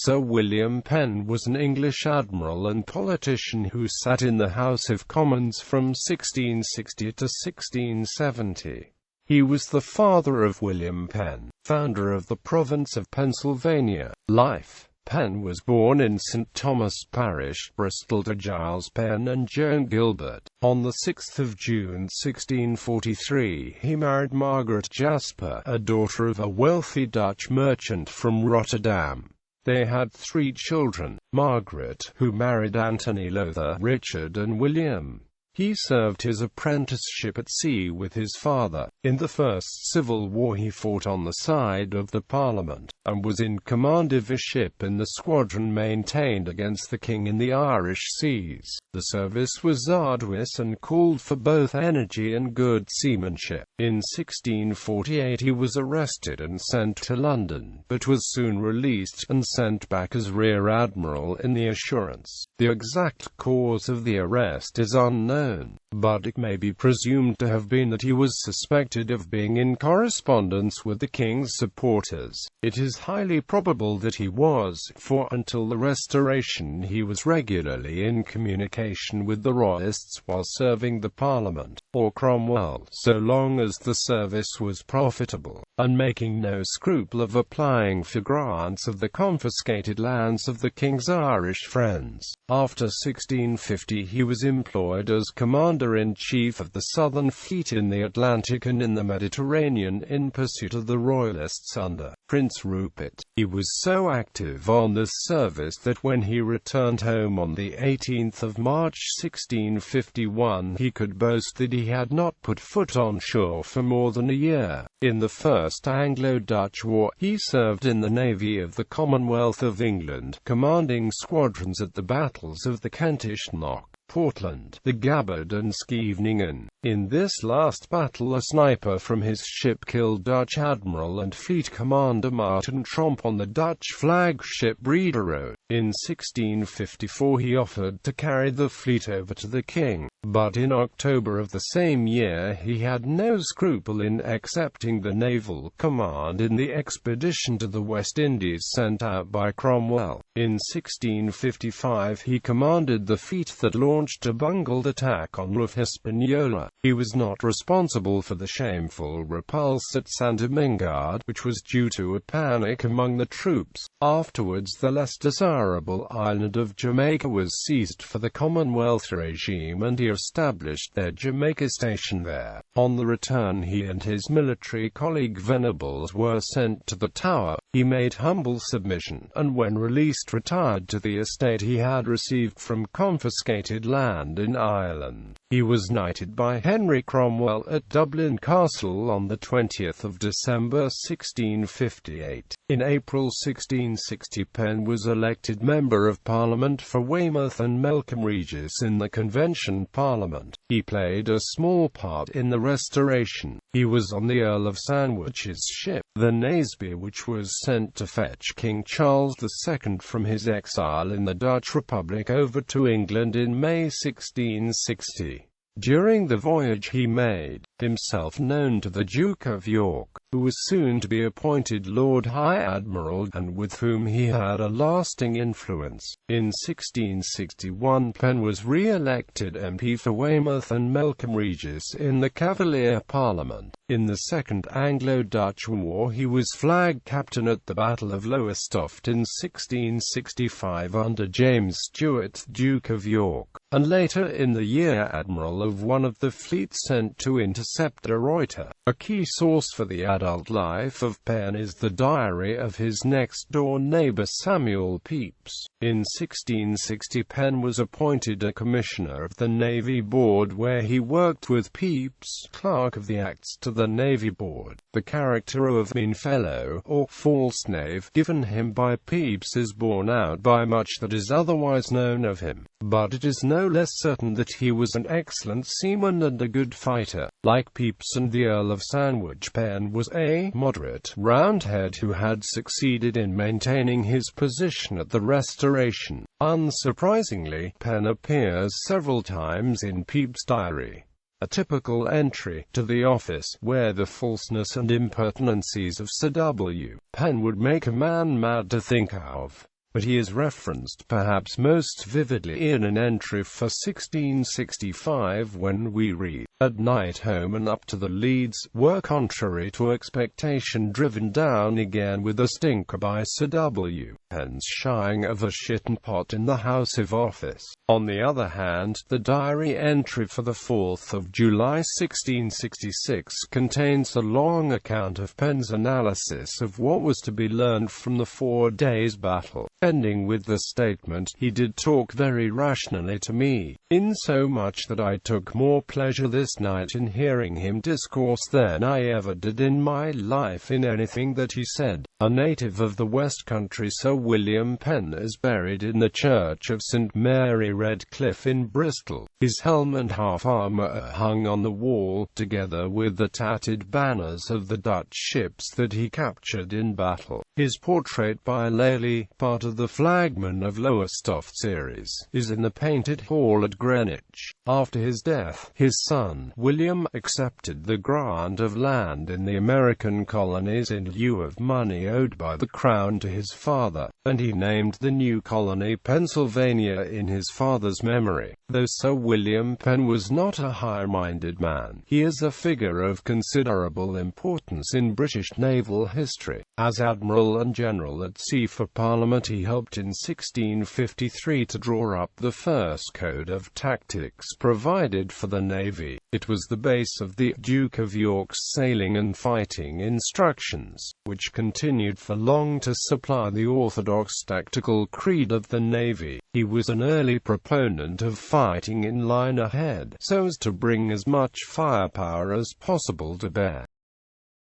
Sir William Penn was an English admiral and politician who sat in the House of Commons from 1660 to 1670. He was the father of William Penn, founder of the province of Pennsylvania. Life. Penn was born in St. Thomas Parish, Bristol to Giles Penn and Joan Gilbert. On 6 June 1643 he married Margaret Jasper, a daughter of a wealthy Dutch merchant from Rotterdam. They had 3 children: Margaret, who married Anthony Lothair, Richard and William. He served his apprenticeship at sea with his father. In the First Civil War he fought on the side of the Parliament, and was in command of a ship in the squadron maintained against the King in the Irish seas. The service was arduous and called for both energy and good seamanship. In 1648 he was arrested and sent to London, but was soon released, and sent back as Rear Admiral in the Assurance. The exact cause of the arrest is unknown, but it may be presumed to have been that he was suspected of being in correspondence with the King's supporters. It is highly probable that he was, for until the Restoration he was regularly in communication with the Royalists while serving the Parliament, or Cromwell, so long as the service was profitable, and making no scruple of applying for grants of the confiscated lands of the King's Irish friends. After 1650 he was employed as Commander-in-Chief of the Southern Fleet in the Atlantic and in the Mediterranean in pursuit of the Royalists under Prince Rupert. He was so active on this service that when he returned home on the 18th of March 1651 he could boast that he had not put foot on shore for more than a year. In the First Anglo-Dutch War, he served in the Navy of the Commonwealth of England, commanding squadrons at the battles of the Kentish Knock, Portland, the Gabbard and Scheveningen. In this last battle a sniper from his ship killed Dutch Admiral and Fleet Commander Martin Tromp on the Dutch flagship Brederode. In 1654 he offered to carry the fleet over to the King, but in October of the same year he had no scruple in accepting the naval command in the expedition to the West Indies sent out by Cromwell. In 1655 he commanded the fleet that launched a bungled attack on Rouf Hispaniola. He was not responsible for the shameful repulse at St. Domingue, which was due to a panic among the troops. Afterwards the less desirable island of Jamaica was seized for the Commonwealth regime and he established their Jamaica station there. On the return he and his military colleague Venables were sent to the Tower. He made humble submission, and when released retired to the estate he had received from confiscated land in Ireland. He was knighted by Henry Cromwell at Dublin Castle on the 20th of December 1658. In April 1660 Penn was elected Member of Parliament for Weymouth and Melcombe Regis in the Convention Parliament. He played a small part in the Restoration. He was on the Earl of Sandwich's ship, the Naseby, which was sent to fetch King Charles II from his exile in the Dutch Republic over to England in May 1660. During the voyage he made himself known to the Duke of York, who was soon to be appointed Lord High Admiral, and with whom he had a lasting influence. In 1661 Penn was re-elected MP for Weymouth and Melcombe Regis in the Cavalier Parliament. In the Second Anglo-Dutch War he was flag captain at the Battle of Lowestoft in 1665 under James Stuart, Duke of York, and later in the year Admiral of one of the fleets sent to intercept de Ruyter. A key source for the adult life of Penn is the diary of his next-door neighbor Samuel Pepys. In 1660 Penn was appointed a Commissioner of the Navy Board, where he worked with Pepys, Clerk of the Acts to the Navy Board. The character of mean fellow, or false knave, given him by Pepys is borne out by much that is otherwise known of him, but it is no less certain that he was an excellent seaman and a good fighter. Like Pepys and the Earl of Sandwich, Penn was a moderate Roundhead who had succeeded in maintaining his position at the Restoration. Unsurprisingly, Penn appears several times in Pepys' diary, a typical entry to the office, where the falseness and impertinencies of Sir W. Penn would make a man mad to think of. but he is referenced perhaps most vividly in an entry for 1665 when we read, "At night home and up to the Leads, were contrary to expectation driven down again with a stinker by Sir W. Penn's shying of a shitten pot in the house of office." On the other hand, the diary entry for the 4th of July 1666 contains a long account of Penn's analysis of what was to be learned from the 4 days' battle, ending with the statement, "He did talk very rationally to me, insomuch that I took more pleasure this night in hearing him discourse than I ever did in my life in anything that he said." A native of the West Country, Sir William Penn is buried in the church of St Mary Redcliffe in Bristol. His helm and half-armour are hung on the wall, together with the tattered banners of the Dutch ships that he captured in battle. His portrait by Lely, part of the Flagman of Lowestoft series, is in the Painted Hall at Greenwich. After his death, his son, William, accepted the grant of land in the American colonies in lieu of money owed by the Crown to his father, and he named the new colony Pennsylvania in his father's memory. Though Sir William Penn was not a high-minded man, he is a figure of considerable importance in British naval history. As admiral and general at sea for Parliament, he helped in 1653 to draw up the first code of tactics provided for the Navy. It was the base of the Duke of York's sailing and fighting instructions, which continued for long to supply the orthodox tactical creed of the Navy. He was an early proponent of fighting in line ahead, so as to bring as much firepower as possible to bear.